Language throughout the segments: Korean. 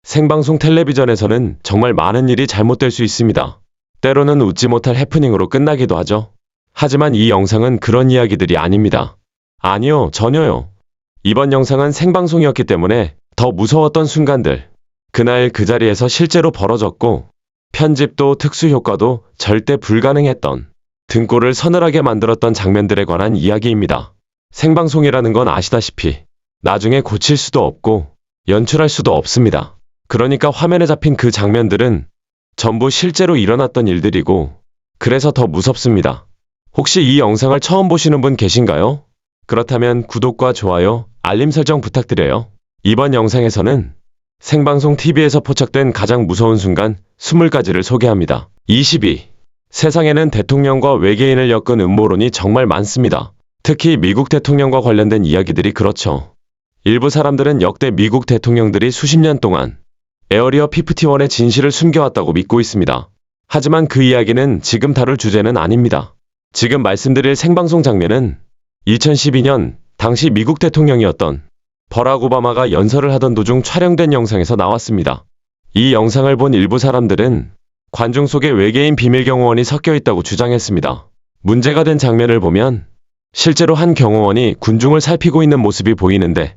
생방송 텔레비전에서는 정말 많은 일이 잘못될 수 있습니다. 때로는 웃지 못할 해프닝으로 끝나기도 하죠. 하지만 이 영상은 그런 이야기들이 아닙니다. 아니요, 전혀요. 이번 영상은 생방송이었기 때문에 더 무서웠던 순간들, 그날 그 자리에서 실제로 벌어졌고, 편집도 특수 효과도 절대 불가능했던, 등골을 서늘하게 만들었던 장면들에 관한 이야기입니다. 생방송이라는 건 아시다시피 나중에 고칠 수도 없고 연출할 수도 없습니다. 그러니까 화면에 잡힌 그 장면들은 전부 실제로 일어났던 일들이고, 그래서 더 무섭습니다. 혹시 이 영상을 처음 보시는 분 계신가요? 그렇다면 구독과 좋아요, 알림 설정 부탁드려요. 이번 영상에서는 생방송 TV에서 포착된 가장 무서운 순간 20가지를 소개합니다. 22. 세상에는 대통령과 외계인을 엮은 음모론이 정말 많습니다. 특히 미국 대통령과 관련된 이야기들이 그렇죠. 일부 사람들은 역대 미국 대통령들이 수십 년 동안 에어리어 51의 진실을 숨겨왔다고 믿고 있습니다. 하지만 그 이야기는 지금 다룰 주제는 아닙니다. 지금 말씀드릴 생방송 장면은 2012년 당시 미국 대통령이었던 버락 오바마가 연설을 하던 도중 촬영된 영상에서 나왔습니다. 이 영상을 본 일부 사람들은 관중 속에 외계인 비밀 경호원이 섞여 있다고 주장했습니다. 문제가 된 장면을 보면 실제로 한 경호원이 군중을 살피고 있는 모습이 보이는데,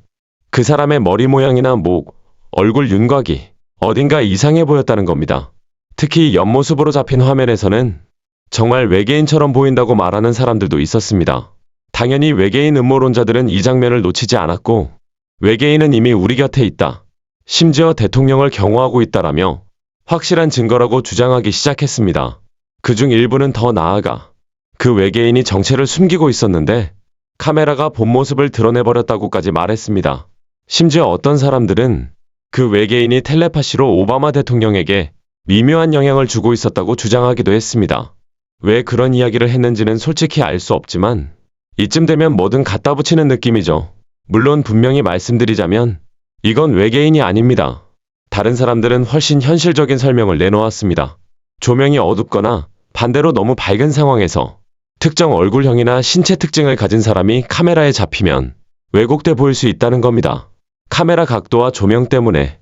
그 사람의 머리 모양이나 목, 얼굴 윤곽이 어딘가 이상해 보였다는 겁니다. 특히 옆모습으로 잡힌 화면에서는 정말 외계인처럼 보인다고 말하는 사람들도 있었습니다. 당연히 외계인 음모론자들은 이 장면을 놓치지 않았고, 외계인은 이미 우리 곁에 있다, 심지어 대통령을 경호하고 있다라며 확실한 증거라고 주장하기 시작했습니다. 그중 일부는 더 나아가 그 외계인이 정체를 숨기고 있었는데 카메라가 본 모습을 드러내버렸다고까지 말했습니다. 심지어 어떤 사람들은 그 외계인이 텔레파시로 오바마 대통령에게 미묘한 영향을 주고 있었다고 주장하기도 했습니다. 왜 그런 이야기를 했는지는 솔직히 알 수 없지만 이쯤 되면 뭐든 갖다 붙이는 느낌이죠. 물론 분명히 말씀드리자면 이건 외계인이 아닙니다. 다른 사람들은 훨씬 현실적인 설명을 내놓았습니다. 조명이 어둡거나 반대로 너무 밝은 상황에서 특정 얼굴형이나 신체 특징을 가진 사람이 카메라에 잡히면 왜곡돼 보일 수 있다는 겁니다. 카메라 각도와 조명 때문에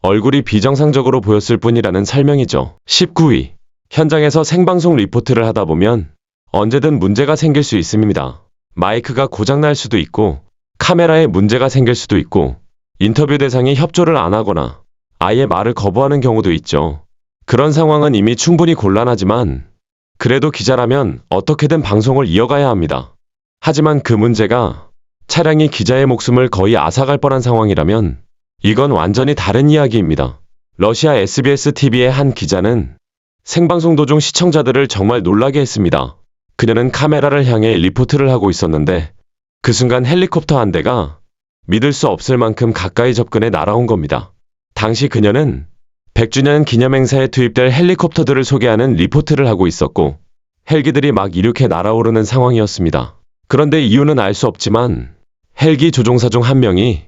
얼굴이 비정상적으로 보였을 뿐이라는 설명이죠. 19위. 현장에서 생방송 리포트를 하다 보면 언제든 문제가 생길 수 있습니다. 마이크가 고장날 수도 있고, 카메라에 문제가 생길 수도 있고, 인터뷰 대상이 협조를 안 하거나 아예 말을 거부하는 경우도 있죠. 그런 상황은 이미 충분히 곤란하지만 그래도 기자라면 어떻게든 방송을 이어가야 합니다. 하지만 그 문제가 차량이 기자의 목숨을 거의 앗아갈 뻔한 상황이라면 이건 완전히 다른 이야기입니다. 러시아 SBS TV의 한 기자는 생방송 도중 시청자들을 정말 놀라게 했습니다. 그녀는 카메라를 향해 리포트를 하고 있었는데 그 순간 헬리콥터 한 대가 믿을 수 없을 만큼 가까이 접근해 날아온 겁니다. 당시 그녀는 100주년 기념행사에 투입될 헬리콥터들을 소개하는 리포트를 하고 있었고, 헬기들이 막 이륙해 날아오르는 상황이었습니다. 그런데 이유는 알 수 없지만 헬기 조종사 중 한 명이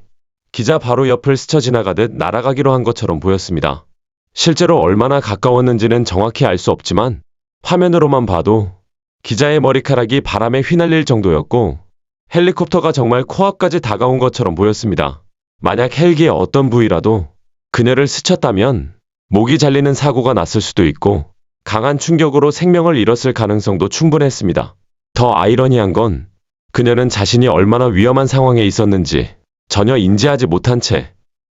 기자 바로 옆을 스쳐 지나가듯 날아가기로 한 것처럼 보였습니다. 실제로 얼마나 가까웠는지는 정확히 알 수 없지만 화면으로만 봐도 기자의 머리카락이 바람에 휘날릴 정도였고, 헬리콥터가 정말 코앞까지 다가온 것처럼 보였습니다. 만약 헬기의 어떤 부위라도 그녀를 스쳤다면 목이 잘리는 사고가 났을 수도 있고 강한 충격으로 생명을 잃었을 가능성도 충분했습니다. 더 아이러니한 건 그녀는 자신이 얼마나 위험한 상황에 있었는지 전혀 인지하지 못한 채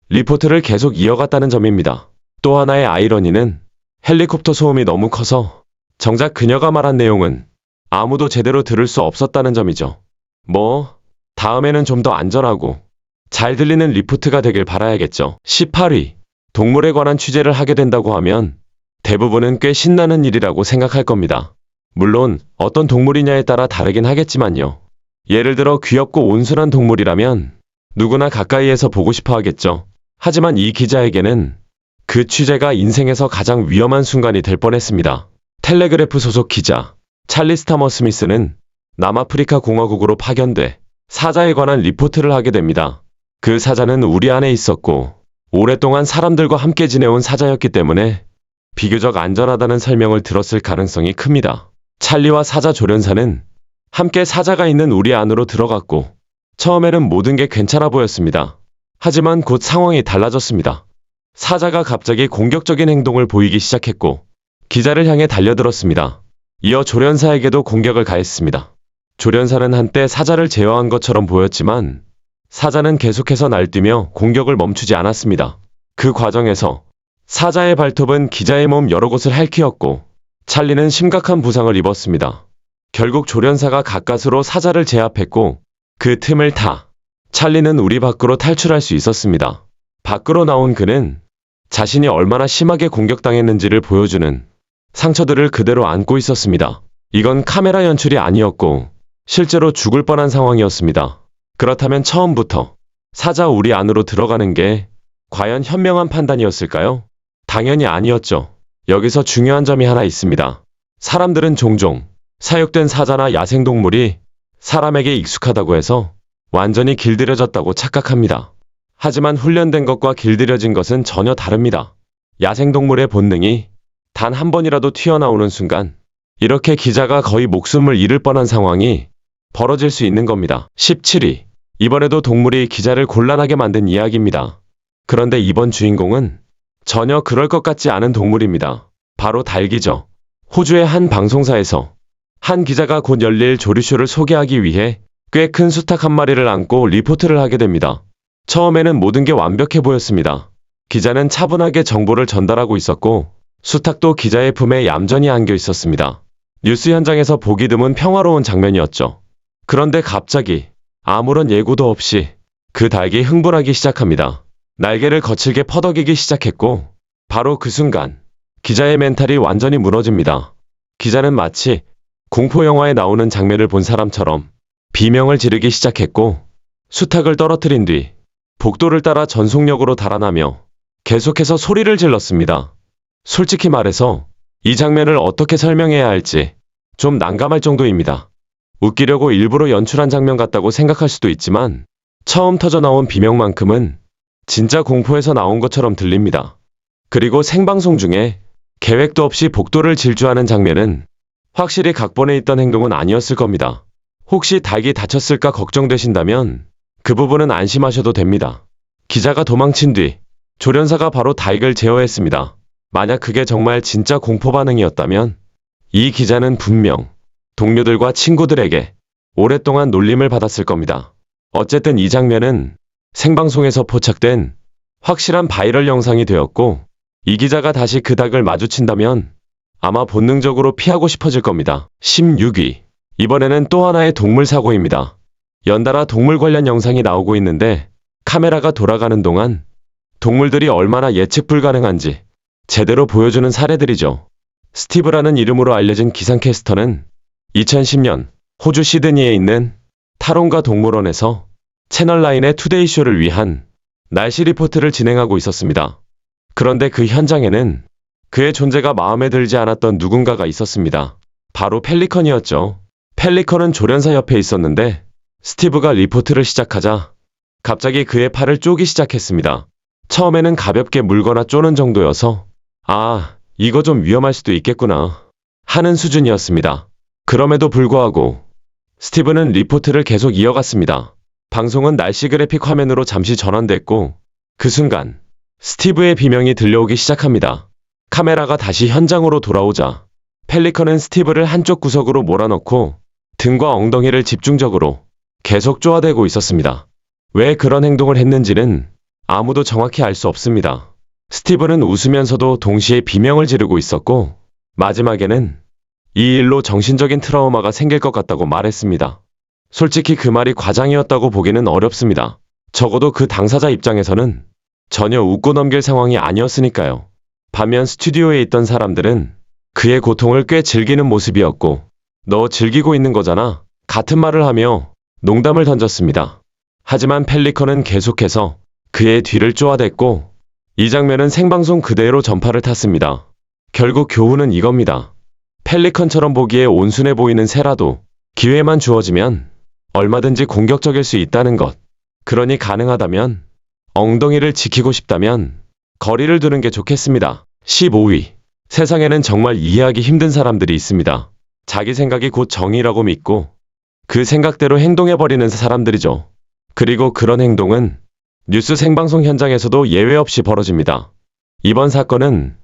리포트를 계속 이어갔다는 점입니다. 또 하나의 아이러니는 헬리콥터 소음이 너무 커서 정작 그녀가 말한 내용은 아무도 제대로 들을 수 없었다는 점이죠. 다음에는 좀 더 안전하고 잘 들리는 리포트가 되길 바라야겠죠. 18위. 동물에 관한 취재를 하게 된다고 하면 대부분은 꽤 신나는 일이라고 생각할 겁니다. 물론 어떤 동물이냐에 따라 다르긴 하겠지만요. 예를 들어 귀엽고 온순한 동물이라면 누구나 가까이에서 보고 싶어 하겠죠. 하지만 이 기자에게는 그 취재가 인생에서 가장 위험한 순간이 될 뻔했습니다. 텔레그래프 소속 기자 찰리 스타머 스미스는 남아프리카 공화국으로 파견돼 사자에 관한 리포트를 하게 됩니다. 그 사자는 우리 안에 있었고 오랫동안 사람들과 함께 지내온 사자였기 때문에 비교적 안전하다는 설명을 들었을 가능성이 큽니다. 찰리와 사자 조련사는 함께 사자가 있는 우리 안으로 들어갔고 처음에는 모든 게 괜찮아 보였습니다. 하지만 곧 상황이 달라졌습니다. 사자가 갑자기 공격적인 행동을 보이기 시작했고 기자를 향해 달려들었습니다. 이어 조련사에게도 공격을 가했습니다. 조련사는 한때 사자를 제어한 것처럼 보였지만 사자는 계속해서 날뛰며 공격을 멈추지 않았습니다. 그 과정에서 사자의 발톱은 기자의 몸 여러 곳을 핥히었고 찰리는 심각한 부상을 입었습니다. 결국 조련사가 가까스로 사자를 제압했고 그 틈을 타 찰리는 우리 밖으로 탈출할 수 있었습니다. 밖으로 나온 그는 자신이 얼마나 심하게 공격당했는지를 보여주는 상처들을 그대로 안고 있었습니다. 이건 카메라 연출이 아니었고 실제로 죽을 뻔한 상황이었습니다. 그렇다면 처음부터 사자 우리 안으로 들어가는 게 과연 현명한 판단이었을까요? 당연히 아니었죠. 여기서 중요한 점이 하나 있습니다. 사람들은 종종 사육된 사자나 야생동물이 사람에게 익숙하다고 해서 완전히 길들여졌다고 착각합니다. 하지만 훈련된 것과 길들여진 것은 전혀 다릅니다. 야생동물의 본능이 단 한 번이라도 튀어나오는 순간 이렇게 기자가 거의 목숨을 잃을 뻔한 상황이 벌어질 수 있는 겁니다. 17위. 이번에도 동물이 기자를 곤란하게 만든 이야기입니다. 그런데 이번 주인공은 전혀 그럴 것 같지 않은 동물입니다. 바로 닭이죠. 호주의 한 방송사에서 한 기자가 곧 열릴 조류쇼를 소개하기 위해 꽤 큰 수탉 한 마리를 안고 리포트를 하게 됩니다. 처음에는 모든 게 완벽해 보였습니다. 기자는 차분하게 정보를 전달하고 있었고 수탉도 기자의 품에 얌전히 안겨 있었습니다. 뉴스 현장에서 보기 드문 평화로운 장면이었죠. 그런데 갑자기 아무런 예고도 없이 그 닭이 흥분하기 시작합니다. 날개를 거칠게 퍼덕이기 시작했고 바로 그 순간 기자의 멘탈이 완전히 무너집니다. 기자는 마치 공포 영화에 나오는 장면을 본 사람처럼 비명을 지르기 시작했고 수탉을 떨어뜨린 뒤 복도를 따라 전속력으로 달아나며 계속해서 소리를 질렀습니다. 솔직히 말해서 이 장면을 어떻게 설명해야 할지 좀 난감할 정도입니다. 웃기려고 일부러 연출한 장면 같다고 생각할 수도 있지만 처음 터져나온 비명만큼은 진짜 공포에서 나온 것처럼 들립니다. 그리고 생방송 중에 계획도 없이 복도를 질주하는 장면은 확실히 각본에 있던 행동은 아니었을 겁니다. 혹시 닭이 다쳤을까 걱정되신다면 그 부분은 안심하셔도 됩니다. 기자가 도망친 뒤 조련사가 바로 닭을 제어했습니다. 만약 그게 정말 진짜 공포 반응이었다면 이 기자는 분명 동료들과 친구들에게 오랫동안 놀림을 받았을 겁니다. 어쨌든 이 장면은 생방송에서 포착된 확실한 바이럴 영상이 되었고 이 기자가 다시 그 닭을 마주친다면 아마 본능적으로 피하고 싶어질 겁니다. 16위. 이번에는 또 하나의 동물 사고입니다. 연달아 동물 관련 영상이 나오고 있는데 카메라가 돌아가는 동안 동물들이 얼마나 예측 불가능한지 제대로 보여주는 사례들이죠. 스티브라는 이름으로 알려진 기상캐스터는 2010년 호주 시드니에 있는 타론가 동물원에서 채널9의 투데이쇼를 위한 날씨 리포트를 진행하고 있었습니다. 그런데 그 현장에는 그의 존재가 마음에 들지 않았던 누군가가 있었습니다. 바로 펠리컨이었죠. 펠리컨은 조련사 옆에 있었는데 스티브가 리포트를 시작하자 갑자기 그의 팔을 쪼기 시작했습니다. 처음에는 가볍게 물거나 쪼는 정도여서 이거 좀 위험할 수도 있겠구나 하는 수준이었습니다. 그럼에도 불구하고 스티브는 리포트를 계속 이어갔습니다. 방송은 날씨 그래픽 화면으로 잠시 전환됐고 그 순간 스티브의 비명이 들려오기 시작합니다. 카메라가 다시 현장으로 돌아오자 펠리컨은 스티브를 한쪽 구석으로 몰아넣고 등과 엉덩이를 집중적으로 계속 쪼아대고 있었습니다. 왜 그런 행동을 했는지는 아무도 정확히 알 수 없습니다. 스티브는 웃으면서도 동시에 비명을 지르고 있었고 마지막에는 이 일로 정신적인 트라우마가 생길 것 같다고 말했습니다. 솔직히 그 말이 과장이었다고 보기는 어렵습니다. 적어도 그 당사자 입장에서는 전혀 웃고 넘길 상황이 아니었으니까요. 반면 스튜디오에 있던 사람들은 그의 고통을 꽤 즐기는 모습이었고 너 즐기고 있는 거잖아 같은 말을 하며 농담을 던졌습니다. 하지만 펠리컨은 계속해서 그의 뒤를 쪼아댔고 이 장면은 생방송 그대로 전파를 탔습니다. 결국 교훈은 이겁니다. 펠리컨처럼 보기에 온순해 보이는 새라도 기회만 주어지면 얼마든지 공격적일 수 있다는 것. 그러니 가능하다면 엉덩이를 지키고 싶다면 거리를 두는 게 좋겠습니다. 15위. 세상에는 정말 이해하기 힘든 사람들이 있습니다. 자기 생각이 곧 정의라고 믿고 그 생각대로 행동해버리는 사람들이죠. 그리고 그런 행동은 뉴스 생방송 현장에서도 예외 없이 벌어집니다. 이번 사건은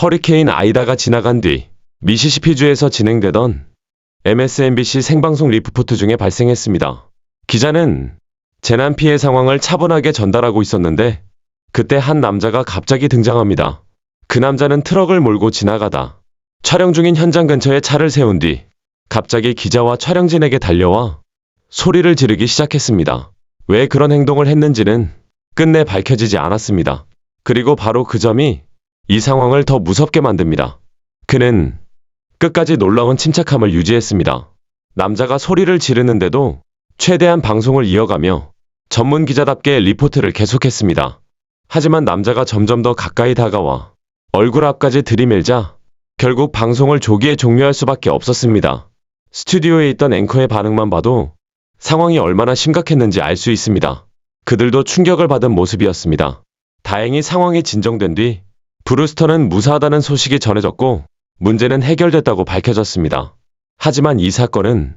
허리케인 아이다가 지나간 뒤 미시시피주에서 진행되던 MSNBC 생방송 리포트 중에 발생했습니다. 기자는 재난 피해 상황을 차분하게 전달하고 있었는데 그때 한 남자가 갑자기 등장합니다. 그 남자는 트럭을 몰고 지나가다 촬영 중인 현장 근처에 차를 세운 뒤 갑자기 기자와 촬영진에게 달려와 소리를 지르기 시작했습니다. 왜 그런 행동을 했는지는 끝내 밝혀지지 않았습니다. 그리고 바로 그 점이 이 상황을 더 무섭게 만듭니다. 그는 끝까지 놀라운 침착함을 유지했습니다. 남자가 소리를 지르는데도 최대한 방송을 이어가며 전문 기자답게 리포트를 계속했습니다. 하지만 남자가 점점 더 가까이 다가와 얼굴 앞까지 들이밀자 결국 방송을 조기에 종료할 수밖에 없었습니다. 스튜디오에 있던 앵커의 반응만 봐도 상황이 얼마나 심각했는지 알 수 있습니다. 그들도 충격을 받은 모습이었습니다. 다행히 상황이 진정된 뒤 브루스터는 무사하다는 소식이 전해졌고 문제는 해결됐다고 밝혀졌습니다. 하지만 이 사건은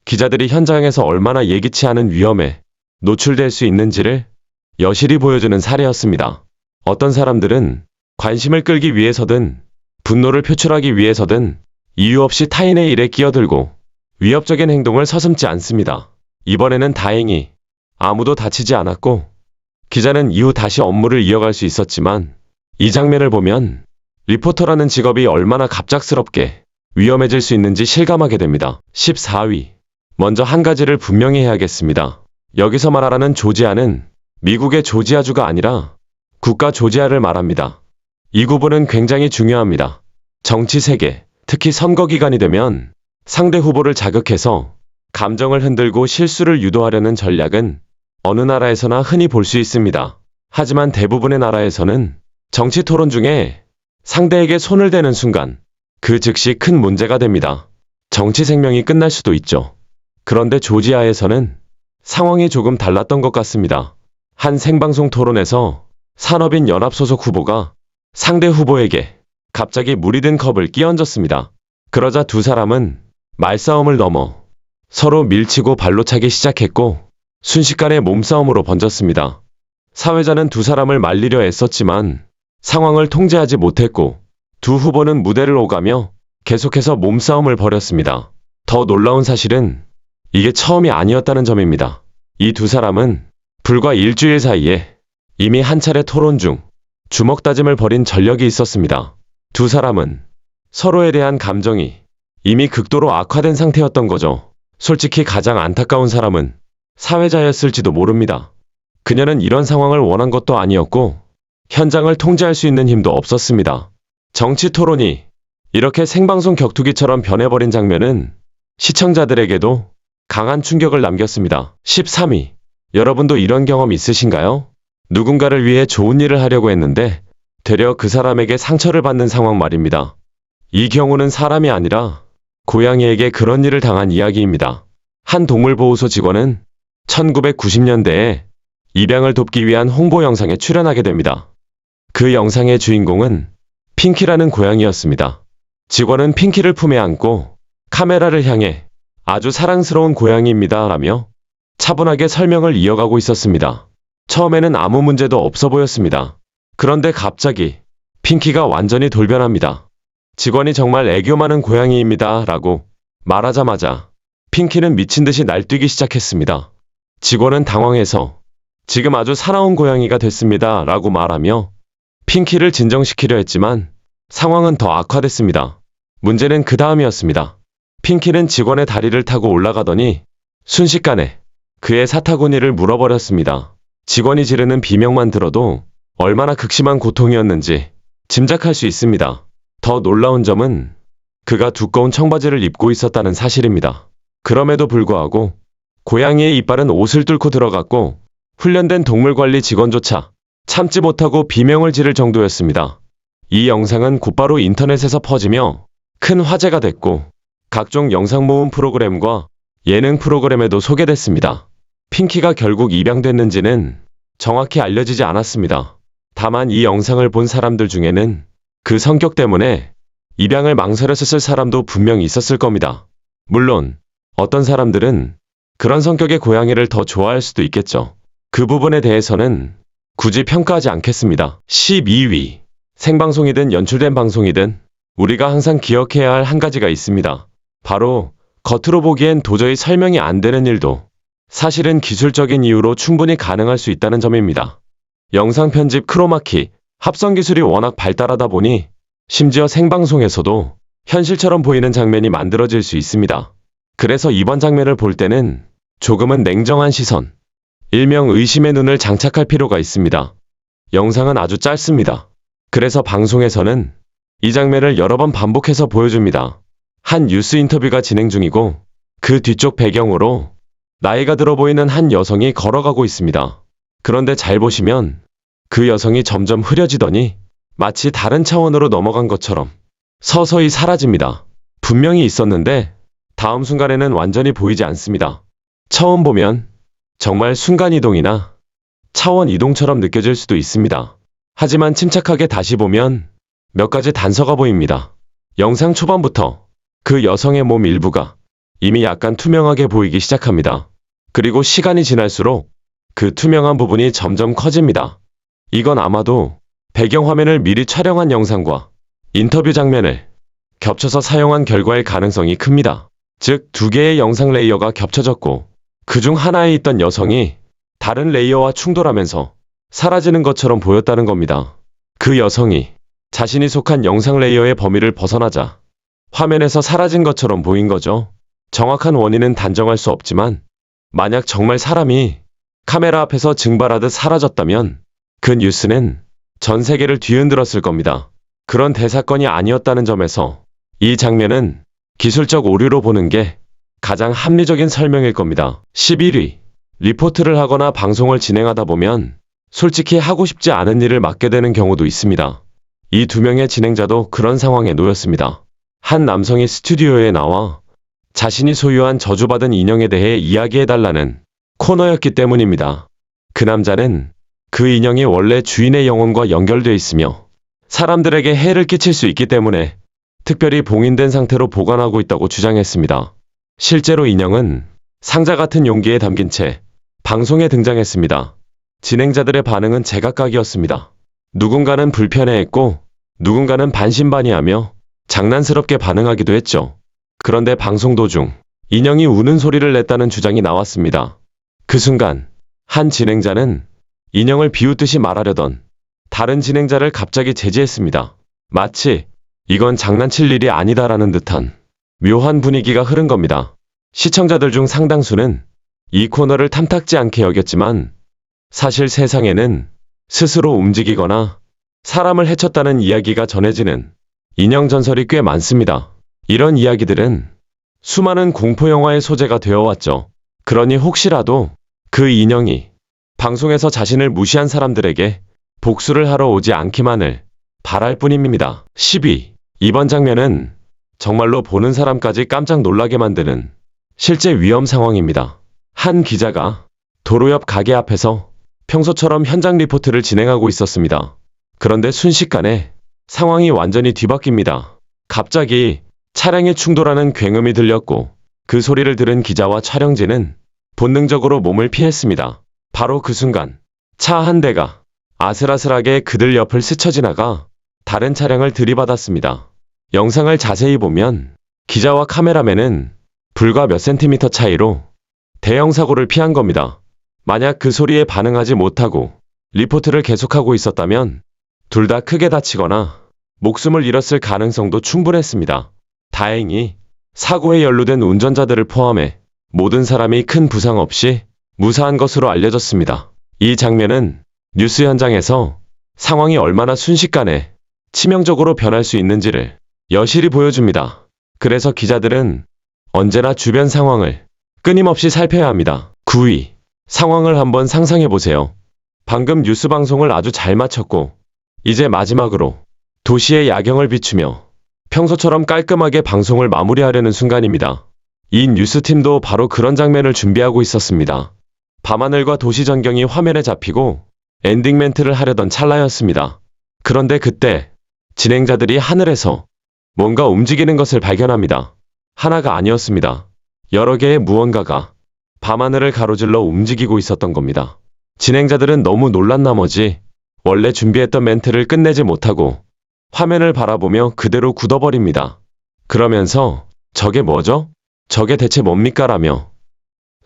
기자들이 현장에서 얼마나 예기치 않은 위험에 노출될 수 있는지를 여실히 보여주는 사례였습니다. 어떤 사람들은 관심을 끌기 위해서든 분노를 표출하기 위해서든 이유 없이 타인의 일에 끼어들고 위협적인 행동을 서슴지 않습니다. 이번에는 다행히 아무도 다치지 않았고 기자는 이후 다시 업무를 이어갈 수 있었지만 이 장면을 보면 리포터라는 직업이 얼마나 갑작스럽게 위험해질 수 있는지 실감하게 됩니다. 14위. 먼저 한 가지를 분명히 해야겠습니다. 여기서 말하라는 조지아는 미국의 조지아주가 아니라 국가 조지아를 말합니다. 이 구분은 굉장히 중요합니다. 정치 세계, 특히 선거 기간이 되면 상대 후보를 자극해서 감정을 흔들고 실수를 유도하려는 전략은 어느 나라에서나 흔히 볼 수 있습니다. 하지만 대부분의 나라에서는 정치 토론 중에 상대에게 손을 대는 순간 그 즉시 큰 문제가 됩니다. 정치 생명이 끝날 수도 있죠. 그런데 조지아에서는 상황이 조금 달랐던 것 같습니다. 한 생방송 토론에서 산업인 연합 소속 후보가 상대 후보에게 갑자기 물이 든 컵을 끼얹었습니다. 그러자 두 사람은 말싸움을 넘어 서로 밀치고 발로 차기 시작했고 순식간에 몸싸움으로 번졌습니다. 사회자는 두 사람을 말리려 애썼지만 상황을 통제하지 못했고 두 후보는 무대를 오가며 계속해서 몸싸움을 벌였습니다. 더 놀라운 사실은 이게 처음이 아니었다는 점입니다. 이 두 사람은 불과 일주일 사이에 이미 한 차례 토론 중 주먹 다짐을 벌인 전력이 있었습니다. 두 사람은 서로에 대한 감정이 이미 극도로 악화된 상태였던 거죠. 솔직히 가장 안타까운 사람은 사회자였을지도 모릅니다. 그녀는 이런 상황을 원한 것도 아니었고 현장을 통제할 수 있는 힘도 없었습니다. 정치 토론이 이렇게 생방송 격투기처럼 변해버린 장면은 시청자들에게도 강한 충격을 남겼습니다. 13위. 여러분도 이런 경험 있으신가요? 누군가를 위해 좋은 일을 하려고 했는데 되려 그 사람에게 상처를 받는 상황 말입니다. 이 경우는 사람이 아니라 고양이에게 그런 일을 당한 이야기입니다. 한 동물보호소 직원은 1990년대에 입양을 돕기 위한 홍보 영상에 출연하게 됩니다. 그 영상의 주인공은 핑키라는 고양이였습니다. 직원은 핑키를 품에 안고 카메라를 향해 아주 사랑스러운 고양이입니다 라며 차분하게 설명을 이어가고 있었습니다. 처음에는 아무 문제도 없어 보였습니다. 그런데 갑자기 핑키가 완전히 돌변합니다. 직원이 정말 애교 많은 고양이입니다 라고 말하자마자 핑키는 미친 듯이 날뛰기 시작했습니다. 직원은 당황해서 지금 아주 사나운 고양이가 됐습니다 라고 말하며 핑키를 진정시키려 했지만 상황은 더 악화됐습니다. 문제는 그 다음이었습니다. 핑키는 직원의 다리를 타고 올라가더니 순식간에 그의 사타구니를 물어버렸습니다. 직원이 지르는 비명만 들어도 얼마나 극심한 고통이었는지 짐작할 수 있습니다. 더 놀라운 점은 그가 두꺼운 청바지를 입고 있었다는 사실입니다. 그럼에도 불구하고 고양이의 이빨은 옷을 뚫고 들어갔고 훈련된 동물관리 직원조차 참지 못하고 비명을 지를 정도였습니다. 이 영상은 곧바로 인터넷에서 퍼지며 큰 화제가 됐고 각종 영상 모음 프로그램과 예능 프로그램에도 소개됐습니다. 핑키가 결국 입양됐는지는 정확히 알려지지 않았습니다. 다만 이 영상을 본 사람들 중에는 그 성격 때문에 입양을 망설였을 사람도 분명히 있었을 겁니다. 물론 어떤 사람들은 그런 성격의 고양이를 더 좋아할 수도 있겠죠. 그 부분에 대해서는 굳이 평가하지 않겠습니다. 12위. 생방송이든 연출된 방송이든 우리가 항상 기억해야 할 한 가지가 있습니다. 바로 겉으로 보기엔 도저히 설명이 안 되는 일도 사실은 기술적인 이유로 충분히 가능할 수 있다는 점입니다. 영상 편집 크로마키, 합성 기술이 워낙 발달하다 보니 심지어 생방송에서도 현실처럼 보이는 장면이 만들어질 수 있습니다. 그래서 이번 장면을 볼 때는 조금은 냉정한 시선, 일명 의심의 눈을 장착할 필요가 있습니다. 영상은 아주 짧습니다. 그래서 방송에서는 이 장면을 여러 번 반복해서 보여줍니다. 한 뉴스 인터뷰가 진행 중이고 그 뒤쪽 배경으로 나이가 들어 보이는 한 여성이 걸어가고 있습니다. 그런데 잘 보시면 그 여성이 점점 흐려지더니 마치 다른 차원으로 넘어간 것처럼 서서히 사라집니다. 분명히 있었는데 다음 순간에는 완전히 보이지 않습니다. 처음 보면 정말 순간이동이나 차원 이동처럼 느껴질 수도 있습니다. 하지만 침착하게 다시 보면 몇 가지 단서가 보입니다. 영상 초반부터 그 여성의 몸 일부가 이미 약간 투명하게 보이기 시작합니다. 그리고 시간이 지날수록 그 투명한 부분이 점점 커집니다. 이건 아마도 배경화면을 미리 촬영한 영상과 인터뷰 장면을 겹쳐서 사용한 결과일 가능성이 큽니다. 즉, 두 개의 영상 레이어가 겹쳐졌고 그중 하나에 있던 여성이 다른 레이어와 충돌하면서 사라지는 것처럼 보였다는 겁니다. 그 여성이 자신이 속한 영상 레이어의 범위를 벗어나자 화면에서 사라진 것처럼 보인 거죠. 정확한 원인은 단정할 수 없지만 만약 정말 사람이 카메라 앞에서 증발하듯 사라졌다면 그 뉴스는 전 세계를 뒤흔들었을 겁니다. 그런 대사건이 아니었다는 점에서 이 장면은 기술적 오류로 보는 게 가장 합리적인 설명일 겁니다. 11위. 리포트를 하거나 방송을 진행하다 보면 솔직히 하고 싶지 않은 일을 맡게 되는 경우도 있습니다. 이 두 명의 진행자도 그런 상황에 놓였습니다. 한 남성이 스튜디오에 나와 자신이 소유한 저주받은 인형에 대해 이야기해달라는 코너였기 때문입니다. 그 남자는 그 인형이 원래 주인의 영혼과 연결돼 있으며 사람들에게 해를 끼칠 수 있기 때문에 특별히 봉인된 상태로 보관하고 있다고 주장했습니다. 실제로 인형은 상자 같은 용기에 담긴 채 방송에 등장했습니다. 진행자들의 반응은 제각각이었습니다. 누군가는 불편해했고 누군가는 반신반의하며 장난스럽게 반응하기도 했죠. 그런데 방송 도중 인형이 우는 소리를 냈다는 주장이 나왔습니다. 그 순간 한 진행자는 인형을 비웃듯이 말하려던 다른 진행자를 갑자기 제지했습니다. 마치 이건 장난칠 일이 아니다라는 듯한 묘한 분위기가 흐른 겁니다. 시청자들 중 상당수는 이 코너를 탐탁지 않게 여겼지만 사실 세상에는 스스로 움직이거나 사람을 해쳤다는 이야기가 전해지는 인형 전설이 꽤 많습니다. 이런 이야기들은 수많은 공포영화의 소재가 되어왔죠. 그러니 혹시라도 그 인형이 방송에서 자신을 무시한 사람들에게 복수를 하러 오지 않기만을 바랄 뿐입니다. 12. 이번 장면은 정말로 보는 사람까지 깜짝 놀라게 만드는 실제 위험 상황입니다. 한 기자가 도로 옆 가게 앞에서 평소처럼 현장 리포트를 진행하고 있었습니다. 그런데 순식간에 상황이 완전히 뒤바뀝니다. 갑자기 차량이 충돌하는 굉음이 들렸고 그 소리를 들은 기자와 촬영진은 본능적으로 몸을 피했습니다. 바로 그 순간 차 한 대가 아슬아슬하게 그들 옆을 스쳐 지나가 다른 차량을 들이받았습니다. 영상을 자세히 보면 기자와 카메라맨은 불과 몇 센티미터 차이로 대형 사고를 피한 겁니다. 만약 그 소리에 반응하지 못하고 리포트를 계속하고 있었다면 둘 다 크게 다치거나 목숨을 잃었을 가능성도 충분했습니다. 다행히 사고에 연루된 운전자들을 포함해 모든 사람이 큰 부상 없이 무사한 것으로 알려졌습니다. 이 장면은 뉴스 현장에서 상황이 얼마나 순식간에 치명적으로 변할 수 있는지를 여실히 보여줍니다. 그래서 기자들은 언제나 주변 상황을 끊임없이 살펴야 합니다. 9위. 상황을 한번 상상해 보세요. 방금 뉴스 방송을 아주 잘 마쳤고 이제 마지막으로 도시의 야경을 비추며 평소처럼 깔끔하게 방송을 마무리하려는 순간입니다. 이 뉴스팀도 바로 그런 장면을 준비하고 있었습니다. 밤하늘과 도시 전경이 화면에 잡히고 엔딩 멘트를 하려던 찰나였습니다. 그런데 그때 진행자들이 하늘에서 뭔가 움직이는 것을 발견합니다. 하나가 아니었습니다. 여러 개의 무언가가 밤하늘을 가로질러 움직이고 있었던 겁니다. 진행자들은 너무 놀란 나머지 원래 준비했던 멘트를 끝내지 못하고 화면을 바라보며 그대로 굳어버립니다. 그러면서 저게 뭐죠? 저게 대체 뭡니까? 라며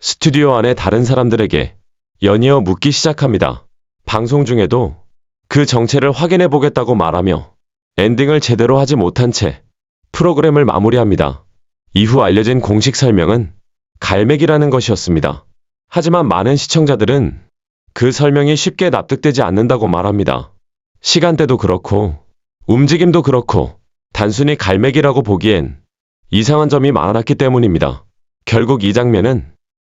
스튜디오 안에 다른 사람들에게 연이어 묻기 시작합니다. 방송 중에도 그 정체를 확인해 보겠다고 말하며 엔딩을 제대로 하지 못한 채 프로그램을 마무리합니다. 이후 알려진 공식 설명은 갈매기라는 것이었습니다. 하지만 많은 시청자들은 그 설명이 쉽게 납득되지 않는다고 말합니다. 시간대도 그렇고 움직임도 그렇고 단순히 갈매기라고 보기엔 이상한 점이 많았기 때문입니다. 결국 이 장면은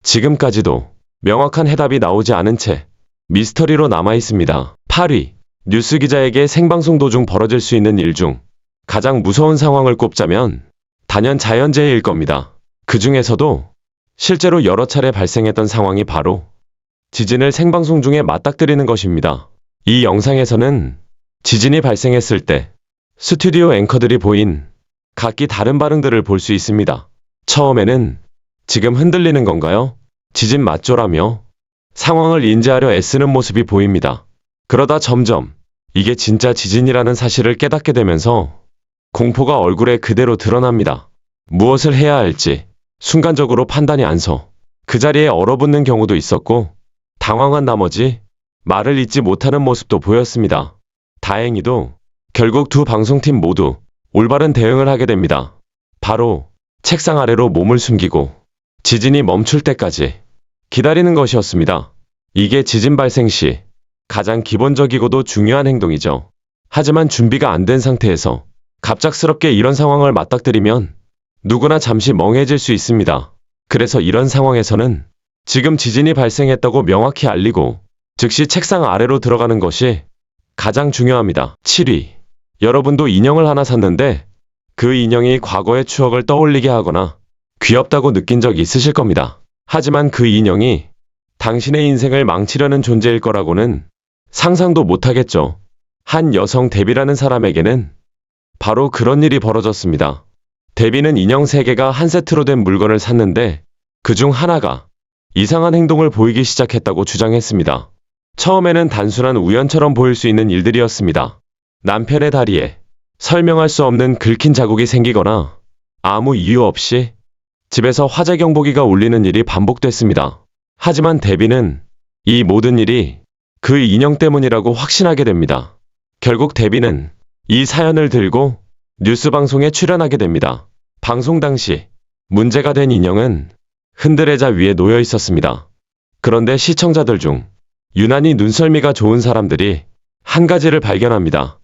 지금까지도 명확한 해답이 나오지 않은 채 미스터리로 남아 있습니다. 8위. 뉴스 기자에게 생방송 도중 벌어질 수 있는 일 중 가장 무서운 상황을 꼽자면 단연 자연재해일 겁니다. 그 중에서도 실제로 여러 차례 발생했던 상황이 바로 지진을 생방송 중에 맞닥뜨리는 것입니다. 이 영상에서는 지진이 발생했을 때 스튜디오 앵커들이 보인 각기 다른 반응들을 볼 수 있습니다. 처음에는 지금 흔들리는 건가요? 지진 맞죠라며 상황을 인지하려 애쓰는 모습이 보입니다. 그러다 점점 이게 진짜 지진이라는 사실을 깨닫게 되면서 공포가 얼굴에 그대로 드러납니다. 무엇을 해야 할지 순간적으로 판단이 안 서 그 자리에 얼어붙는 경우도 있었고 당황한 나머지 말을 잇지 못하는 모습도 보였습니다. 다행히도 결국 두 방송팀 모두 올바른 대응을 하게 됩니다. 바로 책상 아래로 몸을 숨기고 지진이 멈출 때까지 기다리는 것이었습니다. 이게 지진 발생 시 가장 기본적이고도 중요한 행동이죠. 하지만 준비가 안 된 상태에서 갑작스럽게 이런 상황을 맞닥뜨리면 누구나 잠시 멍해질 수 있습니다. 그래서 이런 상황에서는 지금 지진이 발생했다고 명확히 알리고 즉시 책상 아래로 들어가는 것이 가장 중요합니다. 7위. 여러분도 인형을 하나 샀는데 그 인형이 과거의 추억을 떠올리게 하거나 귀엽다고 느낀 적 있으실 겁니다. 하지만 그 인형이 당신의 인생을 망치려는 존재일 거라고는 상상도 못하겠죠. 한 여성 데비라는 사람에게는 바로 그런 일이 벌어졌습니다. 데비는 인형 3개가 한 세트로 된 물건을 샀는데 그중 하나가 이상한 행동을 보이기 시작했다고 주장했습니다. 처음에는 단순한 우연처럼 보일 수 있는 일들이었습니다. 남편의 다리에 설명할 수 없는 긁힌 자국이 생기거나 아무 이유 없이 집에서 화재 경보기가 울리는 일이 반복됐습니다. 하지만 데비는 이 모든 일이 그 인형 때문이라고 확신하게 됩니다. 결국 데비는 이 사연을 들고 뉴스 방송에 출연하게 됩니다. 방송 당시 문제가 된 인형은 흔들의자 위에 놓여 있었습니다. 그런데 시청자들 중 유난히 눈썰미가 좋은 사람들이 한 가지를 발견합니다.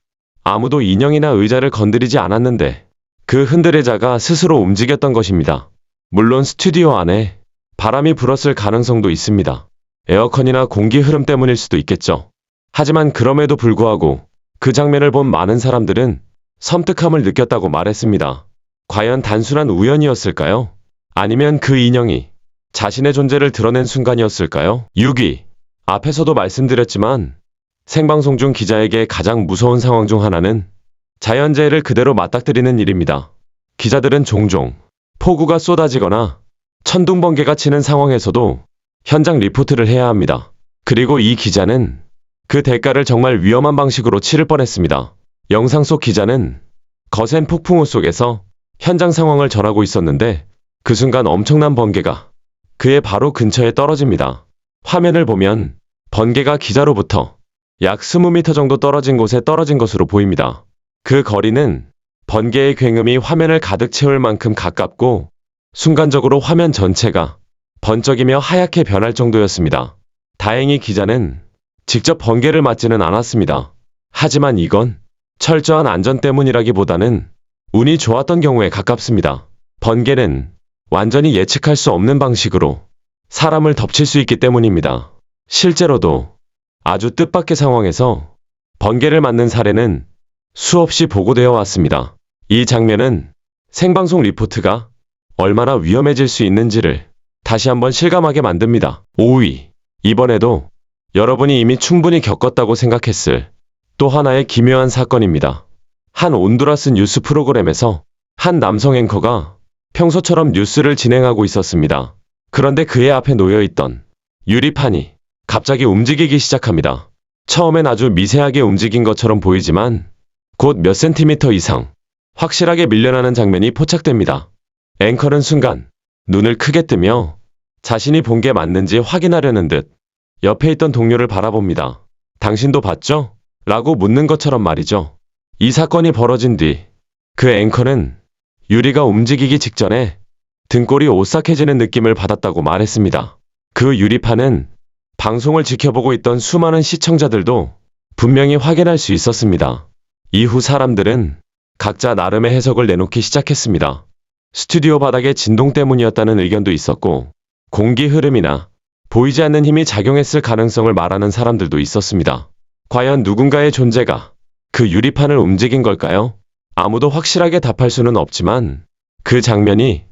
아무도 인형이나 의자를 건드리지 않았는데 그 흔들의자가 스스로 움직였던 것입니다. 물론 스튜디오 안에 바람이 불었을 가능성도 있습니다. 에어컨이나 공기 흐름 때문일 수도 있겠죠. 하지만 그럼에도 불구하고 그 장면을 본 많은 사람들은 섬뜩함을 느꼈다고 말했습니다. 과연 단순한 우연이었을까요? 아니면 그 인형이 자신의 존재를 드러낸 순간이었을까요? 6위. 앞에서도 말씀드렸지만 생방송 중 기자에게 가장 무서운 상황 중 하나는 자연재해를 그대로 맞닥뜨리는 일입니다. 기자들은 종종 폭우가 쏟아지거나 천둥번개가 치는 상황에서도 현장 리포트를 해야 합니다. 그리고 이 기자는 그 대가를 정말 위험한 방식으로 치를 뻔했습니다. 영상 속 기자는 거센 폭풍우 속에서 현장 상황을 전하고 있었는데 그 순간 엄청난 번개가 그의 바로 근처에 떨어집니다. 화면을 보면 번개가 기자로부터 약 20m 정도 떨어진 곳에 떨어진 것으로 보입니다. 그 거리는 번개의 굉음이 화면을 가득 채울 만큼 가깝고 순간적으로 화면 전체가 번쩍이며 하얗게 변할 정도였습니다. 다행히 기자는 직접 번개를 맞지는 않았습니다. 하지만 이건 철저한 안전 때문이라기보다는 운이 좋았던 경우에 가깝습니다. 번개는 완전히 예측할 수 없는 방식으로 사람을 덮칠 수 있기 때문입니다. 실제로도 아주 뜻밖의 상황에서 번개를 맞는 사례는 수없이 보고되어 왔습니다. 이 장면은 생방송 리포트가 얼마나 위험해질 수 있는지를 다시 한번 실감하게 만듭니다. 5위. 이번에도 여러분이 이미 충분히 겪었다고 생각했을 또 하나의 기묘한 사건입니다. 한 온두라스 뉴스 프로그램에서 한 남성 앵커가 평소처럼 뉴스를 진행하고 있었습니다. 그런데 그의 앞에 놓여있던 유리판이 갑자기 움직이기 시작합니다. 처음엔 아주 미세하게 움직인 것처럼 보이지만 곧 몇 센티미터 이상 확실하게 밀려나는 장면이 포착됩니다. 앵커는 순간 눈을 크게 뜨며 자신이 본 게 맞는지 확인하려는 듯 옆에 있던 동료를 바라봅니다. 당신도 봤죠? 라고 묻는 것처럼 말이죠. 이 사건이 벌어진 뒤 그 앵커는 유리가 움직이기 직전에 등골이 오싹해지는 느낌을 받았다고 말했습니다. 그 유리판은 방송을 지켜보고 있던 수많은 시청자들도 분명히 확인할 수 있었습니다. 이후 사람들은 각자 나름의 해석을 내놓기 시작했습니다. 스튜디오 바닥의 진동 때문이었다는 의견도 있었고, 공기 흐름이나 보이지 않는 힘이 작용했을 가능성을 말하는 사람들도 있었습니다. 과연 누군가의 존재가 그 유리판을 움직인 걸까요? 아무도 확실하게 답할 수는 없지만 그 장면이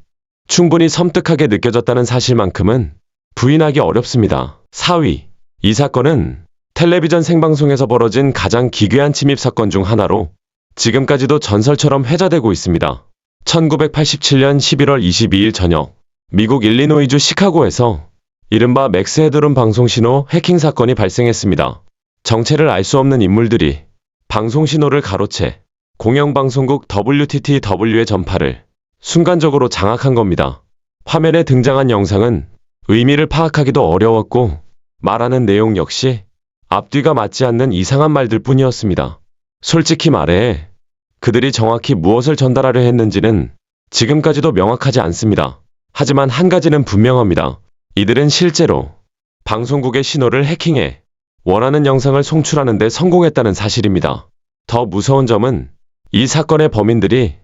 충분히 섬뜩하게 느껴졌다는 사실만큼은 부인하기 어렵습니다. 4위. 이 사건은 텔레비전 생방송에서 벌어진 가장 기괴한 침입 사건 중 하나로 지금까지도 전설처럼 회자되고 있습니다. 1987년 11월 22일 저녁 미국 일리노이주 시카고에서 이른바 맥스 헤드룸 방송신호 해킹 사건이 발생했습니다. 정체를 알 수 없는 인물들이 방송신호를 가로채 공영방송국 WTTW의 전파를 순간적으로 장악한 겁니다. 화면에 등장한 영상은 의미를 파악하기도 어려웠고 말하는 내용 역시 앞뒤가 맞지 않는 이상한 말들 뿐이었습니다. 솔직히 말해 그들이 정확히 무엇을 전달하려 했는지는 지금까지도 명확하지 않습니다. 하지만 한 가지는 분명합니다. 이들은 실제로 방송국의 신호를 해킹해 원하는 영상을 송출하는 데 성공했다는 사실입니다. 더 무서운 점은 이 사건의 범인들이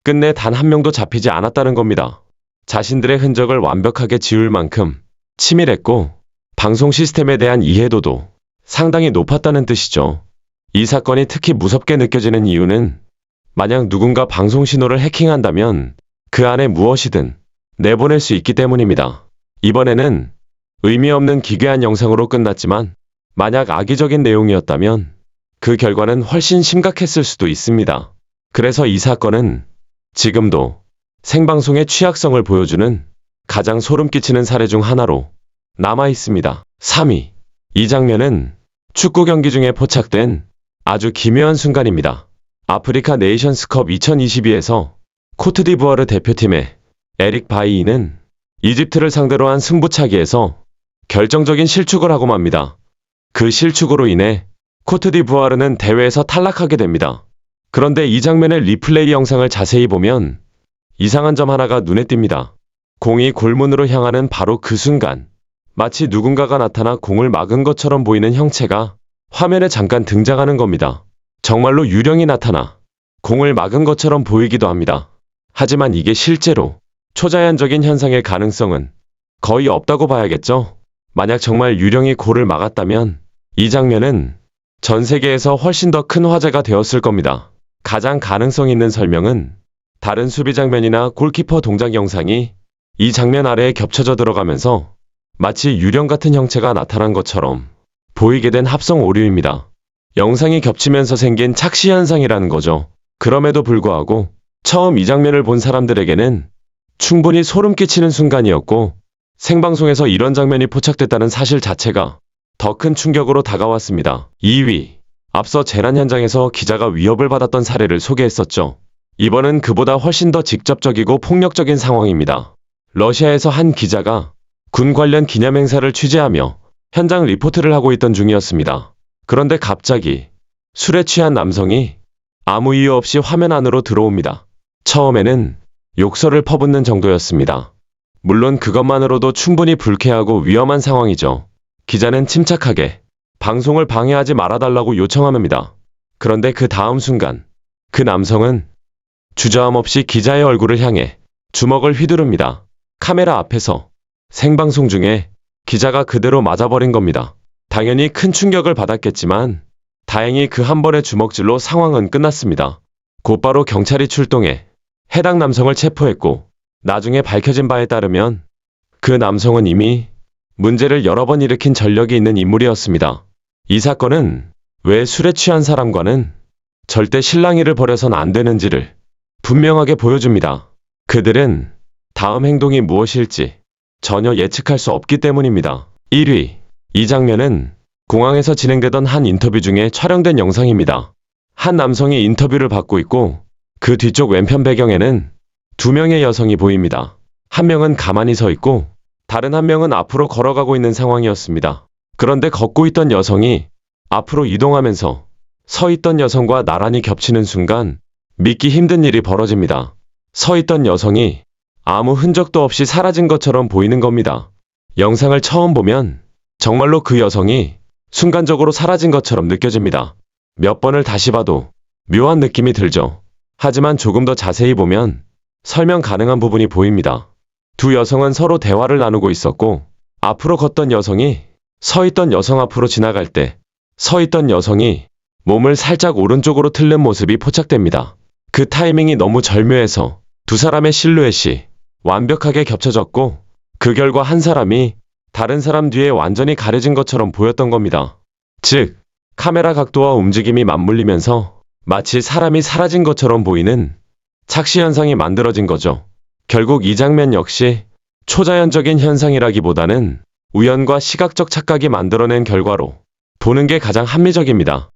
끝내 단 한 명도 잡히지 않았다는 겁니다. 자신들의 흔적을 완벽하게 지울 만큼 치밀했고 방송 시스템에 대한 이해도도 상당히 높았다는 뜻이죠. 이 사건이 특히 무섭게 느껴지는 이유는 만약 누군가 방송 신호를 해킹한다면 그 안에 무엇이든 내보낼 수 있기 때문입니다. 이번에는 의미 없는 기괴한 영상으로 끝났지만 만약 악의적인 내용이었다면 그 결과는 훨씬 심각했을 수도 있습니다. 그래서 이 사건은 지금도 생방송의 취약성을 보여주는 가장 소름 끼치는 사례 중 하나로 남아 있습니다. 3위. 이 장면은 축구 경기 중에 포착된 아주 기묘한 순간입니다. 아프리카 네이션스컵 2022에서 코트디부아르 대표팀의 에릭 바이이는 이집트를 상대로 한 승부차기에서 결정적인 실축을 하고 맙니다. 그 실축으로 인해 코트디부아르는 대회에서 탈락하게 됩니다. 그런데 이 장면의 리플레이 영상을 자세히 보면 이상한 점 하나가 눈에 띕니다. 공이 골문으로 향하는 바로 그 순간 마치 누군가가 나타나 공을 막은 것처럼 보이는 형체가 화면에 잠깐 등장하는 겁니다. 정말로 유령이 나타나 공을 막은 것처럼 보이기도 합니다. 하지만 이게 실제로 초자연적인 현상일 가능성은 거의 없다고 봐야겠죠? 만약 정말 유령이 골을 막았다면 이 장면은 전 세계에서 훨씬 더 큰 화제가 되었을 겁니다. 가장 가능성 있는 설명은 다른 수비 장면이나 골키퍼 동작 영상이 이 장면 아래에 겹쳐져 들어가면서 마치 유령 같은 형체가 나타난 것처럼 보이게 된 합성 오류입니다. 영상이 겹치면서 생긴 착시 현상이라는 거죠. 그럼에도 불구하고 처음 이 장면을 본 사람들에게는 충분히 소름 끼치는 순간이었고 생방송에서 이런 장면이 포착됐다는 사실 자체가 더 큰 충격으로 다가왔습니다. 2위. 앞서 재난 현장에서 기자가 위협을 받았던 사례를 소개했었죠. 이번은 그보다 훨씬 더 직접적이고 폭력적인 상황입니다. 러시아에서 한 기자가 군 관련 기념행사를 취재하며 현장 리포트를 하고 있던 중이었습니다. 그런데 갑자기 술에 취한 남성이 아무 이유 없이 화면 안으로 들어옵니다. 처음에는 욕설을 퍼붓는 정도였습니다. 물론 그것만으로도 충분히 불쾌하고 위험한 상황이죠. 기자는 침착하게 방송을 방해하지 말아달라고 요청합니다. 그런데 그 다음 순간 그 남성은 주저함 없이 기자의 얼굴을 향해 주먹을 휘두릅니다. 카메라 앞에서 생방송 중에 기자가 그대로 맞아버린 겁니다. 당연히 큰 충격을 받았겠지만 다행히 그 한 번의 주먹질로 상황은 끝났습니다. 곧바로 경찰이 출동해 해당 남성을 체포했고 나중에 밝혀진 바에 따르면 그 남성은 이미 문제를 여러 번 일으킨 전력이 있는 인물이었습니다. 이 사건은 왜 술에 취한 사람과는 절대 실랑이를 벌여선 안 되는지를 분명하게 보여줍니다. 그들은 다음 행동이 무엇일지 전혀 예측할 수 없기 때문입니다. 1위. 이 장면은 공항에서 진행되던 한 인터뷰 중에 촬영된 영상입니다. 한 남성이 인터뷰를 받고 있고 그 뒤쪽 왼편 배경에는 두 명의 여성이 보입니다. 한 명은 가만히 서 있고 다른 한 명은 앞으로 걸어가고 있는 상황이었습니다. 그런데 걷고 있던 여성이 앞으로 이동하면서 서 있던 여성과 나란히 겹치는 순간 믿기 힘든 일이 벌어집니다. 서 있던 여성이 아무 흔적도 없이 사라진 것처럼 보이는 겁니다. 영상을 처음 보면 정말로 그 여성이 순간적으로 사라진 것처럼 느껴집니다. 몇 번을 다시 봐도 묘한 느낌이 들죠. 하지만 조금 더 자세히 보면 설명 가능한 부분이 보입니다. 두 여성은 서로 대화를 나누고 있었고 앞으로 걷던 여성이 서 있던 여성 앞으로 지나갈 때 서 있던 여성이 몸을 살짝 오른쪽으로 틀는 모습이 포착됩니다. 그 타이밍이 너무 절묘해서 두 사람의 실루엣이 완벽하게 겹쳐졌고 그 결과 한 사람이 다른 사람 뒤에 완전히 가려진 것처럼 보였던 겁니다. 즉, 카메라 각도와 움직임이 맞물리면서 마치 사람이 사라진 것처럼 보이는 착시 현상이 만들어진 거죠. 결국 이 장면 역시 초자연적인 현상이라기보다는 우연과 시각적 착각이 만들어낸 결과로 보는 게 가장 합리적입니다.